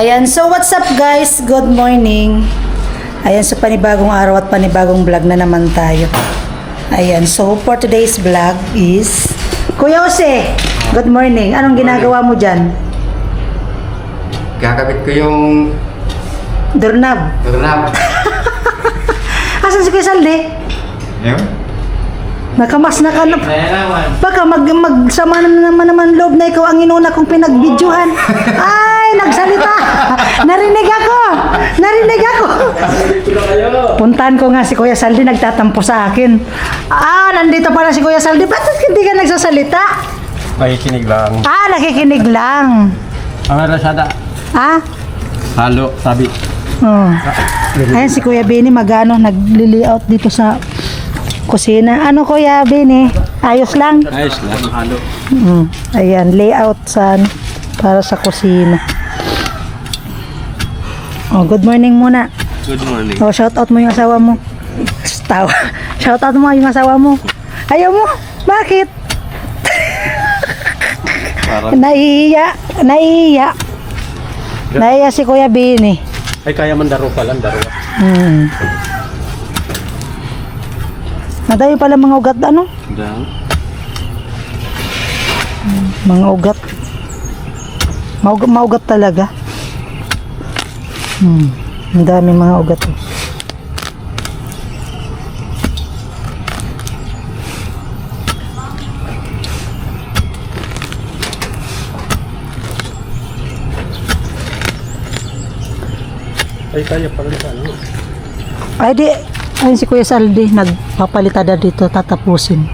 Ayan, so what's up guys? Good morning. Ayan, so panibagong araw at panibagong vlog na naman tayo. Ayan, so for today's vlog is Kuya Jose, good morning. Anong ginagawa mo dyan? Kakabit ko yung Doorknob. Asan si Kuya Saldi? Ayun. Nakamas na ka na. Baka magsama na naman loob na ikaw ang inuna kong pinagbidyohan. Ay, nagsalita. Narinig ako. Puntahan ko nga si Kuya Saldi, nagtatampo sa akin. Nandito pala si Kuya Saldi. Bakit hindi ka nagsasalita? Nakikinig lang. Nakikinig lang. Ang rasada. Halo, sabi. Ayan si Kuya Benny nagli-layout dito sa kusina. Ano Kuya Benny? Ayos lang? Ayos lang. Halo. Ayan, layout para sa kusina. Good morning muna. Good morning. Shout out mo yung asawa mo. Shout out mo yung asawa mo. Ayaw mo? Bakit? Naiiya si Kuya Benny. Ay, kaya man daro pa lang, daro. Madami pala mga ugat, ano? Dang. Mga ugat. Maugat talaga. Ang dami mga ugat. Ay, kaya pa rin ano. Ayun si Kuya Saldi, nagpapalitada dito, tatapusin.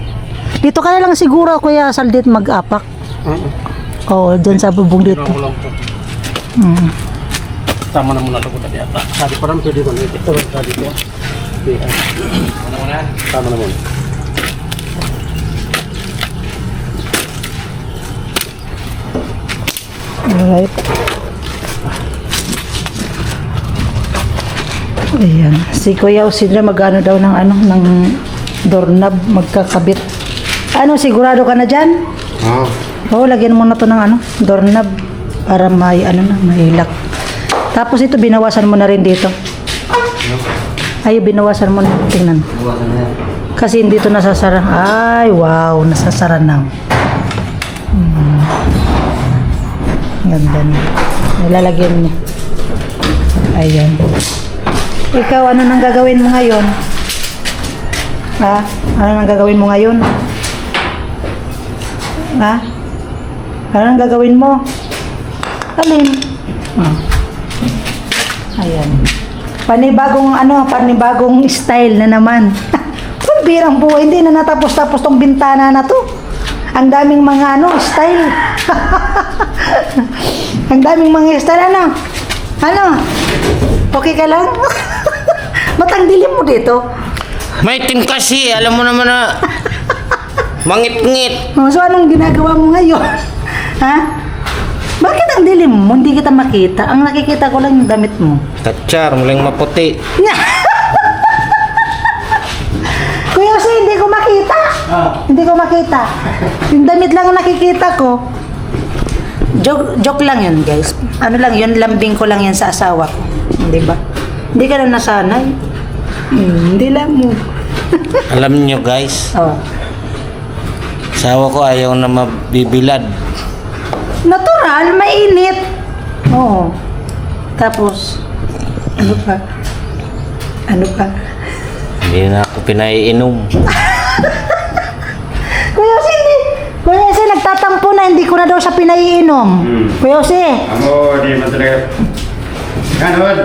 Dito ka na lang siguro, Kuya Saldi, mag-apak. Oo, dyan sa bubong dito. Tama na muna ito ko tadi ata. Sabi parang pwede ko nito. Ito, sabi ko. Tama na muna. Alright. Ayan. Si Kuya Osidra magano daw ng doorknob, magkakabit. Sigurado ka na dyan? Oo, lagyan mo na to ng doorknob para may lock. Tapos ito binawasan mo na rin dito. Ay, binawasan mo na. Tingnan. Kasi hindi ito nasasara. Ay, wow, nasasara na. Ganda na. Nilalagyan niya. Ayan. Ikaw, ano nang gagawin mo ngayon? Ano nang gagawin mo ngayon? Ano nang gagawin mo? Alin? Ayan. Panibagong style na naman. Pambirang buhay, hindi na natapos-tapos tong bintana na to. Ang daming mga style. Ang daming mga style, okay ka lang? Ba't ang dilim mo dito? May itim kasi, alam mo naman na mangit-ngit. So anong ginagawa mo ngayon? Bakit ang dilim mo? Hindi kita makita. Ang nakikita ko lang yung damit mo. Tatchar, muling maputi. Kuya Jose, hindi ko makita. Hindi ko makita. Yung damit lang ang nakikita ko. Joke lang yun, guys. Ano lang yun, lambing ko lang yan sa asawa ko. Di ba? Hindi ka na nasanay. Hindi lang mo. Alam nyo guys, asawa ko ayaw na mabibilad. Natural, mainit. Oo. Tapos, ano pa? Hindi na ako pinaiinom. Kuya Jose, nagtatampo na, hindi ko na daw siya pinaiinom. Kuya Jose. Amo, di man talaga. Ganun.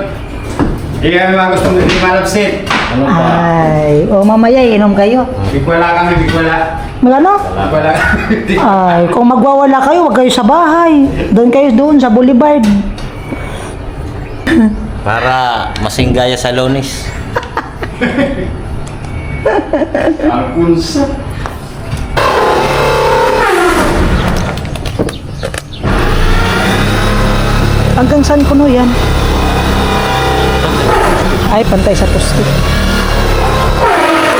Di kami mga gustong hindi malapsit. Ay, mamaya inom kayo. Bikwala kami, bikwala. Ano? Bikwala kami. Ay, kung magwawala kayo, wag kayo sa bahay. Doon kayo sa Boulevard. Para masinggaya sa Lunes. Alpunsa. Hanggang saan kuno yan? Ay, pantay sa poste.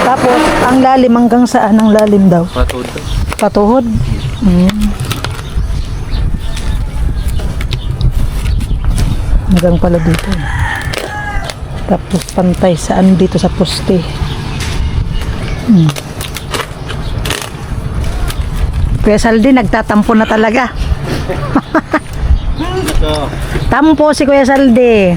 Tapos, ang lalim hanggang saan ang lalim daw? Patuhod. hanggang pala dito. Tapos pantay saan dito sa poste. Kuya Saldi, nagtatampo na talaga. Tampo si Kuya Saldi.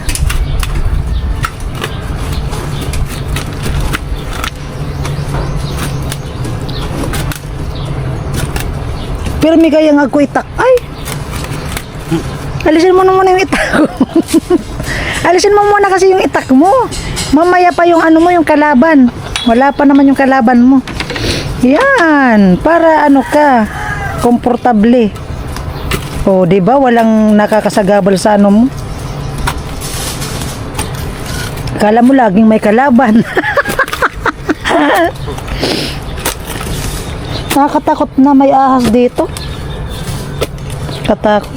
Pero may kayang ako itak. Ay! Alisin mo na muna yung itak ko. Alisin mo muna kasi yung itak mo. Mamaya pa yung ano mo, yung kalaban. Wala pa naman yung kalaban mo. Yan. Para ano ka, komportable. O, di ba? Walang nakakasagabal sa ano mo. Kala mo laging may kalaban. Nakakatakot na may ahas dito. Katakot.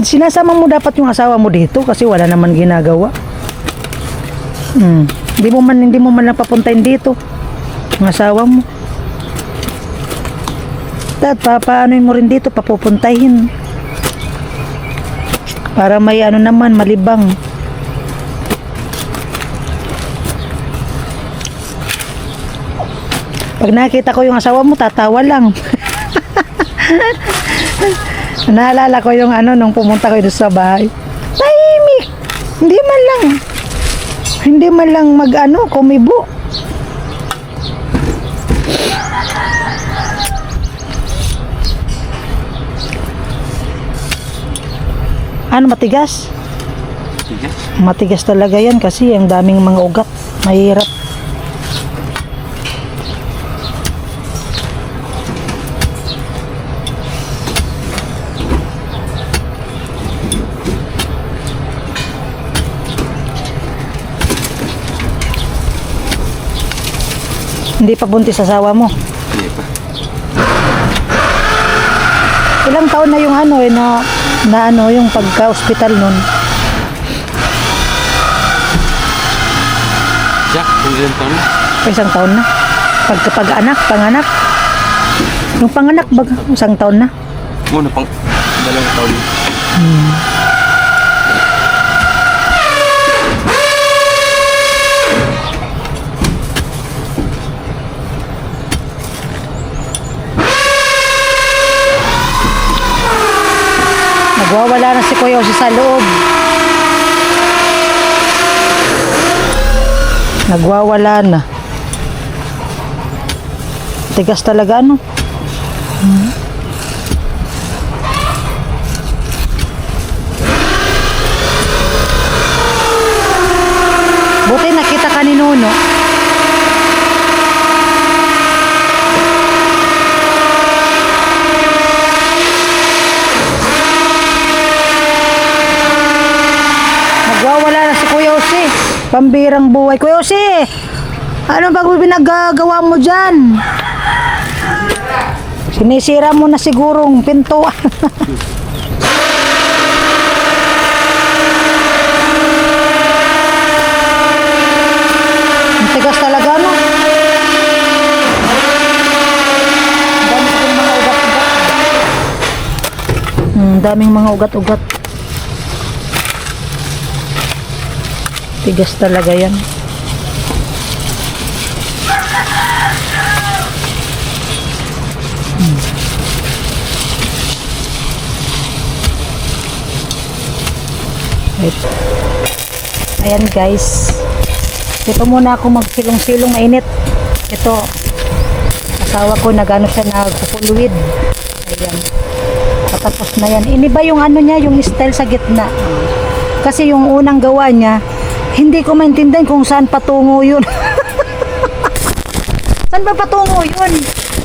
Sinasama mo dapat yung asawa mo dito kasi wala naman ginagawa. Hindi mo man lang papuntahin dito yung asawa mo. Dad, papaanoin mo rin dito, papupuntahin. Para may ano naman, malibang. Pag nakita ko yung asawa mo, tatawa lang. Naalala ko yung ano, nung pumunta ko doon sa bahay. Tahimik! Hindi man lang mag-ano, kumibo. Ano, matigas? Matigas talaga yan kasi ang daming mga ugat. Mahirap. Hindi pa buntis asawa mo? Hindi pa. Ilang taon na yung ano na ano yung pagka-hospital nun? Jack, ilang taon na? Isang taon na. Panganak. Yung panganak ba? Isang taon na. Muna pang 2 taon. Nagwawala na si Kuya Jose sa loob. Nagwawala na. Tigas talaga ano. Buti nakita ka ni Nuno. Nagwawala na si Kuya Jose. Pambirang buhay. Kuya Jose, ano ba pinagagawa mo dyan? Sinisira mo na sigurong pintuan. Ang tigas talaga, no? Daming mga ugat-ugat. Tigas talaga yan. Ayan guys, dito muna ako magsilong-silong, mainit. Ito, asawa ko nagano siya, nagpupuluid. Ayan, patapos na yan. Iniba yung ano niya, yung style sa gitna. Kasi yung unang gawa niya, hindi ko maintindihan kung saan patungo yun. Saan ba patungo yun?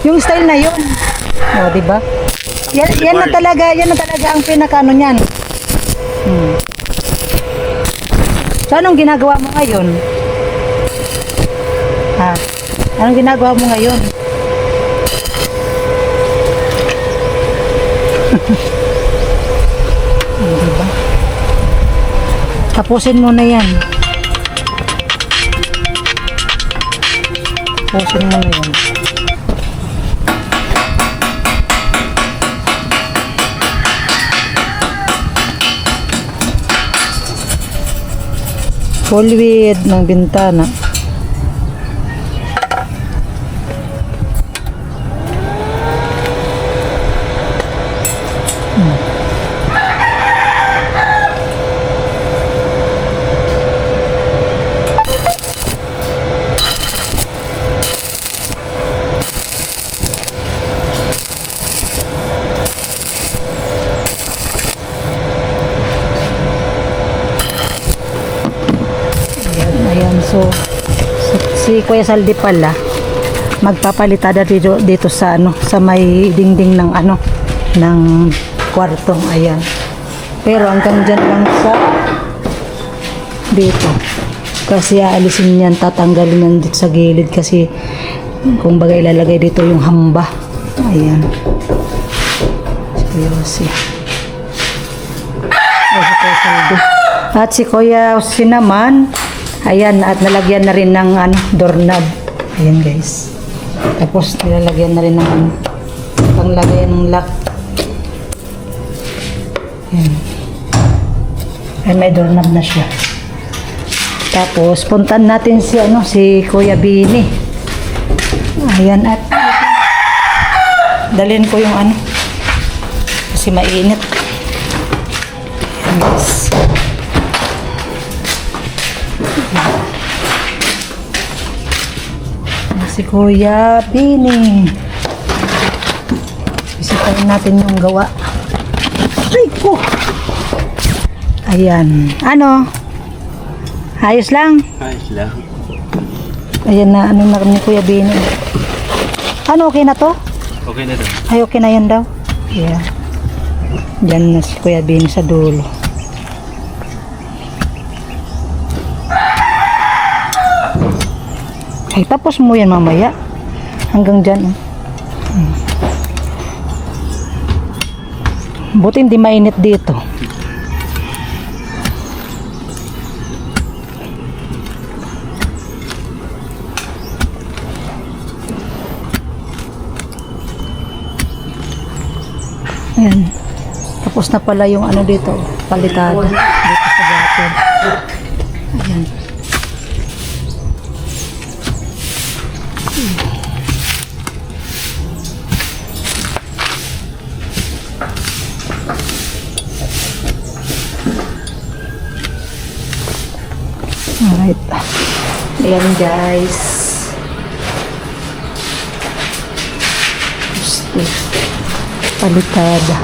Yung style na yun. O, diba? Yan na talaga ang pinakano niyan. So, anong ginagawa mo ngayon? Ha? Anong ginagawa mo ngayon? Diba? Tapusin mo na yan. Tapusin mo na yan. Full width ng bintana. Ayan, so si Kuya Saldi pala magpapalitada dito sa ano, sa may dingding ng ano ng kwarto. Ayan. Pero hanggang dyan lang sa dito. Kasi aalisin yan, tatanggalin yan dito sa gilid kasi kung baga ilalagay dito yung hamba. Ayan. Seryosi. Ay, si Kuya Saldi. At si Kuya Jose naman, ayan, at nalagyan na rin ng ano, doorknob. Ayan guys. Tapos nilalagyan na rin ng ano, panglagay ng lock. Ayan. Ay, may doorknob na siya. Tapos puntan natin si ano, si Kuya Bini. Ayan, at dalhin ko yung ano kasi mainit. Ayan guys. Si Kuya Bini. Bisitahin natin yung gawa. Ay ko! Ayan. Ano? Ayos lang? Ayos lang. Ayan na, ano na ni Kuya Bini. Ano, okay na to? Okay na daw. Ay, okay na yan daw. Yeah. Diyan na si Kuya Bini sa dulo. Ay, tapos mo yan mamaya. Hanggang dyan. Buti hindi mainit dito. Ayan. Tapos na pala yung ano dito, palitada. Dito sa gatod. Ayan. Alright. Ayan guys. Gusto. Palitada.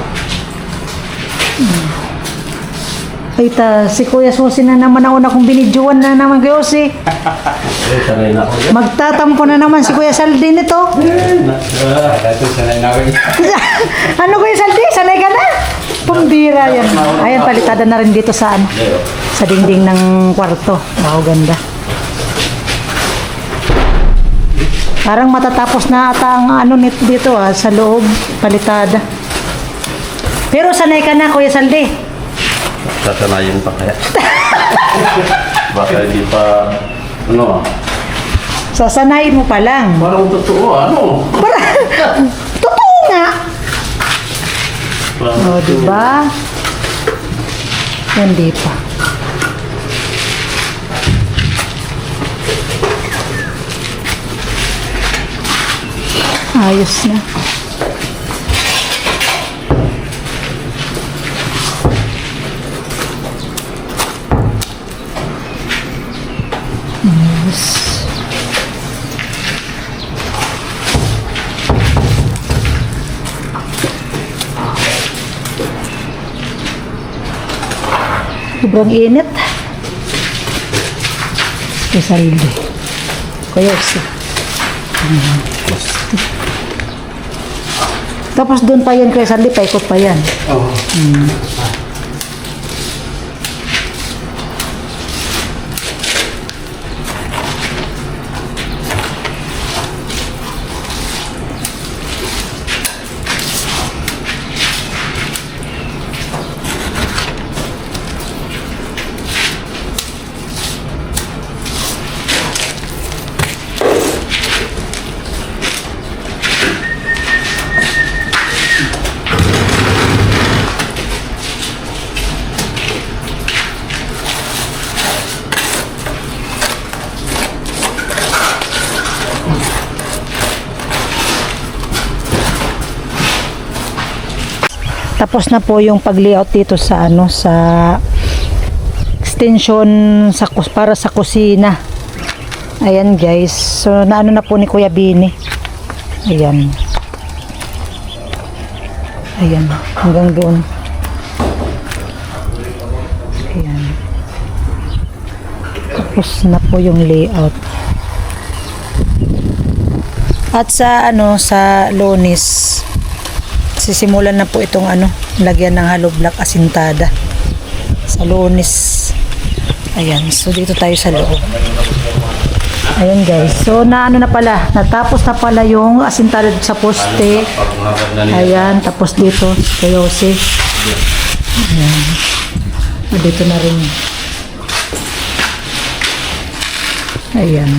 Ay si Kuya Susi na naman ang una kong binidyoan na naman Kuya Susi. Magtatampo na naman si Kuya Saldi nito. Ano Kuya Saldi? Sanay ka na? Pambira yan. Ayan, palitada na rin dito sa ano, sa dingding ng kwarto. Wow, ganda. Parang matatapos na ata ang ano nito dito sa loob, palitada. Pero sanay ka na Kuya Saldi. Tatanayin pa kaya. Baka hindi pa, ano Sasanayin mo pa lang. parang totoo, ano? Totoo nga. O, diba? Hindi pa. Ayos na. Ayos. Sobrang init. Si Saldi. Kuya Jose. Tapos doon pa yan Kuya Saldi, paikot pa yan. Oo. Tapos na po yung pag-layout dito sa ano, sa extension sa para sa kusina. Ayan guys. So naano na po ni Kuya Bini. Ayan. Ayan, hanggang doon. Ayan. Tapos na po yung layout. At sa ano, sa Lunes, sisimulan na po itong ano, lagyan ng hollow block asintada. Sa Lunes. Ayan, so dito tayo sa loob. Ayan guys, so naano na pala, natapos na pala yung asintada sa poste. Ayan, tapos dito, kay Jose. Ayan. O, dito na rin. Ayan.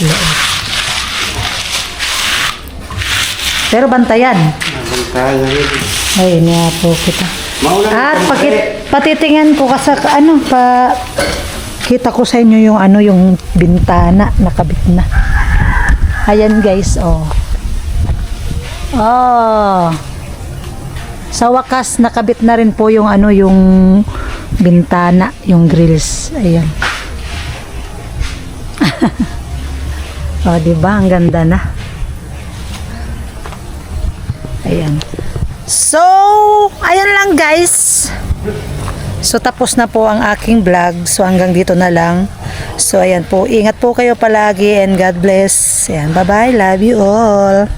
Loob. Pero bantayan. Ay, niya po kita. At patitingnan ko kasi ano, kita ko sa inyo yung ano, yung bintana nakabit na. Ayan guys, oh. Oh. Sa wakas nakabit na rin po yung ano, yung bintana, yung grills. Ayan. Oh, di ba? Ang ganda na. Ayan. So, ayan lang guys. So, tapos na po ang aking vlog. So, hanggang dito na lang. So, ayan po. Ingat po kayo palagi and God bless. Ayan, bye-bye. Love you all.